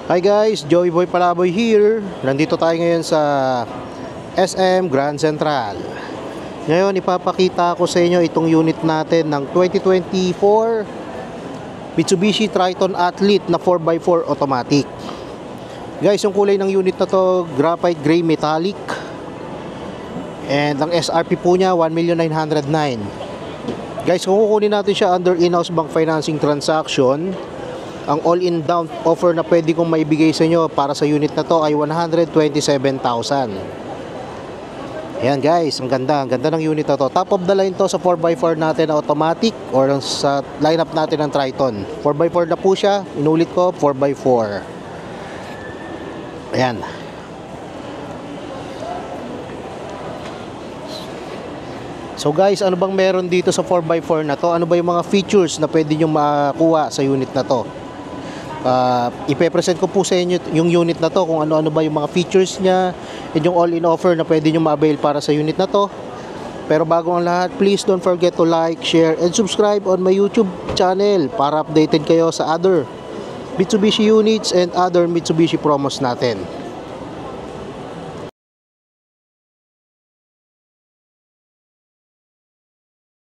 Hi guys, Joey Boy Palaboy here. Nandito tayo ngayon sa SM Grand Central. Ngayon ipapakita ko sa inyo itong unit natin ng 2024 Mitsubishi Triton Athlete na 4x4 automatic. Guys, yung kulay ng unit na to, graphite gray metallic. And ang SRP po niya 1,909,000. Guys, kung kukunin natin siya under in-house bank financing transaction, ang all-in down offer na pwede kong maibigay sa inyo para sa unit na to ay 127,000. Ayan guys, ang ganda ng unit na to. Top of the line to sa 4x4 natin na automatic or sa lineup natin ng Triton. 4x4 na po siya, inulit ko 4x4. Ayan. So guys, ano bang meron dito sa 4x4 na to? Ano ba yung mga features na pwede nyo makuha sa unit na to? Ipe-present ko po sa inyo yung unit na to, kung ano-ano ba yung mga features niya and yung all-in offer na pwede nyo ma-avail para sa unit na to. Pero bago ang lahat, please don't forget to like, share, and subscribe on my YouTube channel para updated kayo sa other Mitsubishi units and other Mitsubishi promos natin.